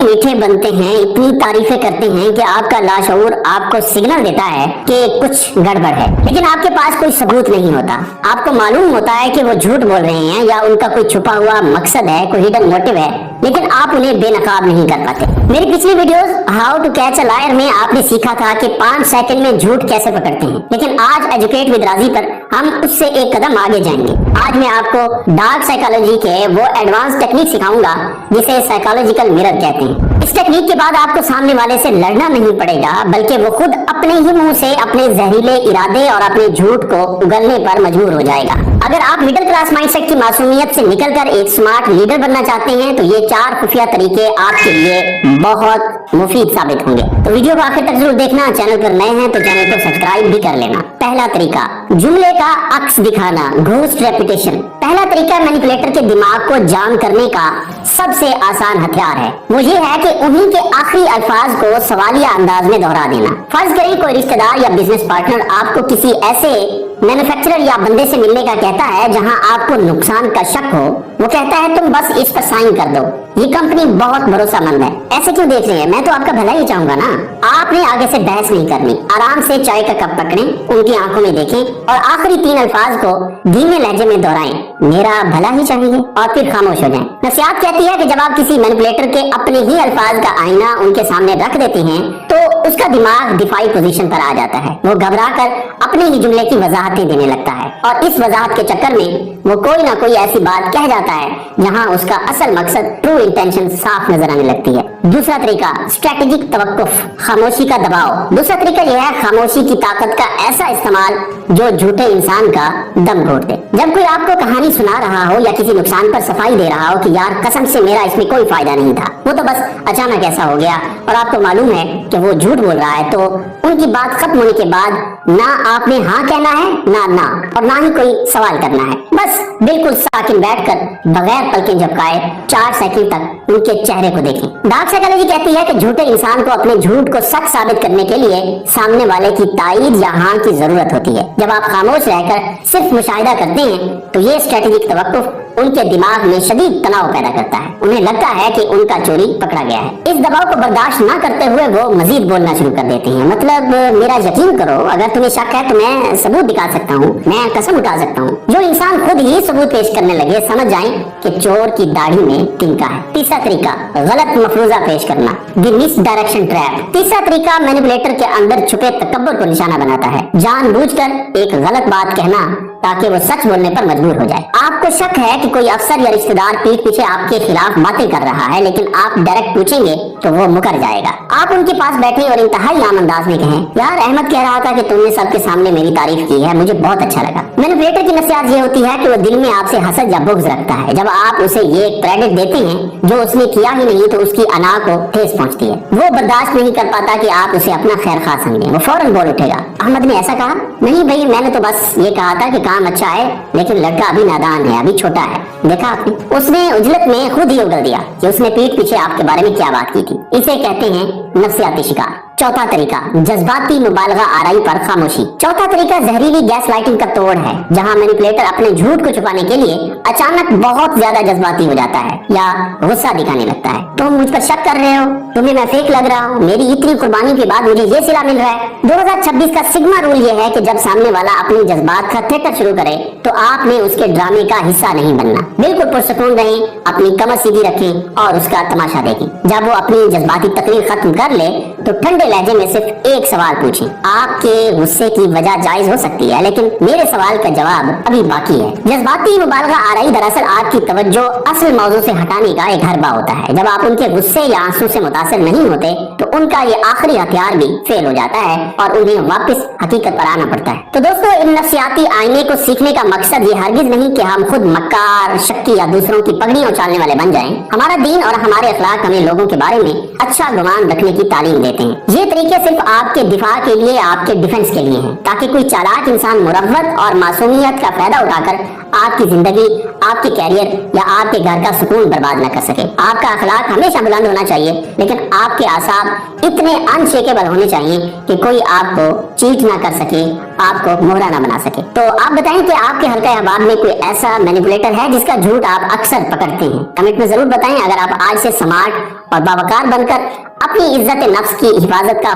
मीठे बनते हैं, इतनी तारीफें करते हैं कि आपका लाशऊर आपको सिग्नल देता है कि कुछ गड़बड़ है, लेकिन आपके पास कोई सबूत नहीं होता। आपको मालूम होता है कि वो झूठ बोल रहे हैं या उनका कोई छुपा हुआ मकसद है, कोई हिडन मोटिव है, लेकिन आप उन्हें बेनकाब नहीं कर पाते। मेरी पिछली videos how to catch a liar में आपने सीखा था कि 5 सेकंड में झूठ कैसे पकड़ते हैं, लेकिन आज एजुकेट विद राजी पर हम उससे एक कदम आगे जाएंगे। आज मैं आपको डार्क साइकोलॉजी के वो एडवांस टेक्निक सिखाऊंगा जिसे साइकोलॉजिकल मिरर कहते हैं। इस टेक्निक के बाद आपको सामने वाले से लड़ना नहीं पड़ेगा, बल्कि वो खुद अपने ही मुंह से अपने जहरीले इरादे और अपने झूठ को उगलने पर मजबूर हो जाएगा। अगर आप मिडिल क्लास माइंडसेट की मासूमियत से निकलकर एक स्मार्ट लीडर बनना चाहते हैं तो ये 4 खुफिया तरीके आपके लिए बहुत मुफीद साबित होंगे। तो वीडियो को आखिर तक जरूर देखना। चैनल पर नए हैं तो चैनल को सब्सक्राइब भी कर लेना। पहला तरीका, जुमले का अक्स दिखाना, घोस्ट रेपुटेशन। पहला तरीका मैनिपुलेटर के दिमाग को जाम करने का सबसे आसान हथियार है। वो ये है कि उन्हीं के आखिरी अल्फाज को सवालिया अंदाज में दोहरा देना। फर्ज करें कोई रिश्तेदार या बिजनेस पार्टनर आपको किसी ऐसे मैन्युफैक्चरर या बंदे से मिलने का कहता है जहां आपको नुकसान का शक हो। वो कहता है तुम बस इस पर साइन कर दो, ये कंपनी बहुत भरोसेमंद है। ऐसे क्यों देख रहे हैं, मैं तो आपका भला ही चाहूंगा ना। आपने आगे से बहस नहीं करनी, आराम से चाय का कप पकड़ें, उनकी आंखों में देखें और आखिरी 3 अल्फाज को धीमे लहजे में दोहराएं, मेरा भला ही चाहिए, और फिर खामोश हो जाएं। नसीहत कहती है कि जब आप किसी मैनिपुलेटर के अपने ही अल्फाज का आईना उनके सामने रख देते हैं तो उसका दिमाग डिफाई पोजीशन पर आ जाता है। वो घबरा कर अपने ही जुमले की वजाहतें देने लगता है और इस वजाहत के चक्कर में वो कोई ना कोई ऐसी बात कह जाता है जहां उसका असल मकसद, ट्रू इंटेंशन साफ नजर आने लगती है। दूसरा तरीका, स्ट्रेटेजिक तवक्कुफ, खामोशी का दबाव। दूसरा तरीका यह है खामोशी की ताकत का ऐसा इस्तेमाल जो झूठे इंसान का दम घोट दे। जब कोई आपको कहानी सुना रहा हो या किसी नुकसान पर सफाई दे रहा हो कि यार कसम से मेरा इसमें कोई फायदा नहीं था, वो तो बस अचानक ऐसा हो गया, और आपको मालूम है कि वो झूठ बोल रहा है, तो उनकी बात खत्म होने के बाद ना आपने हाँ कहना है ना और ना ही कोई सवाल करना है। बस बिल्कुल साकिन बैठकर बगैर पलकें झपकाए 4 सेकंड तक उनके चेहरे को देखें। डार्क साइकोलॉजी कहती है कि झूठे इंसान को अपने झूठ को सच साबित करने के लिए सामने वाले की ताईद या हाँ की जरूरत होती है। जब आप खामोश रहकर सिर्फ मुशाहिदा करते हैं तो ये स्ट्रेटेजिक तवक्कुफ उनके दिमाग में शदीद तनाव पैदा करता है। उन्हें लगता है कि उनका चोरी पकड़ा गया है। इस दबाव को बर्दाश्त न करते हुए वो मजीद बोलना शुरू कर देते हैं। मतलब मेरा यकीन करो, अगर तुम्हें शक है तो मैं सबूत दिखा सकता हूँ, मैं कसम उठा सकता हूँ। जो इंसान खुद ही सबूत पेश करने लगे समझ जाएं कि चोर की दाढ़ी में तिनका है। तीसरा तरीका, गलत मफरूजा पेश करना, द मिस डायरेक्शन ट्रैप। तीसरा तरीका मैनिपुलेटर के अंदर छुपे तकब्बुर को निशाना बनाता है। जानबूझकर एक गलत बात कहना ताकि वो सच बोलने पर मजबूर हो जाए। आपको शक है कि कोई अफसर या रिश्तेदार पीठ पीछे आपके खिलाफ बातें कर रहा है, लेकिन आप डायरेक्ट पूछेंगे तो वो मुकर जाएगा। आप उनके पास बैठे और इंतहाई आम अंदाज में कहें, यार अहमद कह रहा था कि तुमने सबके सामने मेरी तारीफ की है, मुझे बहुत अच्छा लगा। मैनिपुलेटर की नसीहत ये होती है कि वो दिल में आपसे हसद या बुग़्ज़ रखता है। जब आप उसे ये क्रेडिट देते हैं जो उसने किया ही नहीं तो उसकी अना को ठेस पहुंचती है। वो बर्दाश्त नहीं कर पाता कि आप उसे अपना खैर खा समझें। वो फौरन बोल उठेगा, अहमद ने ऐसा कहा? नहीं भाई, मैंने तो बस ये कहा था कि काम अच्छा है, लेकिन लड़का अभी नादान है, अभी छोटा है। देखा आपने, उसने उजलत में खुद ही उगल दिया कि उसने पीठ पीछे आपके बारे में क्या बात की थी। इसे कहते हैं नफ्सियाती शिकार। चौथा तरीका, जज्बाती मुबालगा आराई पर खामोशी। चौथा तरीका जहरीली गैस लाइटिंग का तोड़ है, जहां मैनिपुलेटर अपने झूठ को छुपाने के लिए अचानक बहुत ज्यादा जज्बाती हो जाता है या गुस्सा दिखाने लगता है। तुम मुझ पर शक कर रहे हो, तुम्हें मैं फेक लग रहा हूँ, मेरी इतनी कुर्बानी के बाद मुझे ये सिला मिल रहा है। 2026 का सिग्मा रूल ये है कि जब सामने वाला अपने जज्बात का थिएटर शुरू करे तो आपने उसके ड्रामे का हिस्सा नहीं बनना। बिल्कुल पुरसुकून रहें, अपनी कमर सीधी रखें और उसका तमाशा देखें। जब वो अपनी जज्बाती तकरीर खत्म कर ले तो ठंडे लहजे में सिर्फ एक सवाल पूछें। आपके गुस्से की वजह जायज हो सकती है, लेकिन मेरे सवाल का जवाब अभी बाकी है। जज्बाती मुबालगा आराई दरअसल आपकी तवज्जो असल मौजू से हटाने का एक हरबा होता है। जब आप उनके गुस्से या आंसू से मुतासिर नहीं होते तो उनका ये आखिरी हथियार भी फेल हो जाता है और उन्हें वापस हकीकत पर आना पड़ता है। तो दोस्तों, इन नफ्सियाती आईने को सीखने का मकसद ये हरगिज नहीं कि हम खुद मक्कार, शक्की या दूसरों की पगड़ी उछालने वाले बन जाएं। हमारा दीन और हमारे अखलाक हमें लोगों के बारे में अच्छा गुमान रखने की तालीम देते हैं। ये तरीके सिर्फ आपके दिफा के लिए, आपके डिफेंस के लिए हैं, ताकि कोई चालाक इंसान मुरव्वत और मासूमियत का फायदा उठाकर आपकी जिंदगी, आपके कैरियर या आपके घर का सुकून बर्बाद न कर सके। आपका अखलाक हमेशा बुलंद होना चाहिए, लेकिन आपके आसाब इतने अनशेकेबल होने चाहिए कि कोई आपको चीट ना कर सके, आपको मोहरा ना बना सके। तो आप बताएं कि आपके हल्का अहबाब में कोई ऐसा मैनिपुलेटर है जिसका झूठ आप अक्सर पकड़ते हैं। कमेंट में जरूर बताएं। अगर आप आज से स्मार्ट और बावकार बनकर अपनी इज्जत नफ्स की हिफाजत का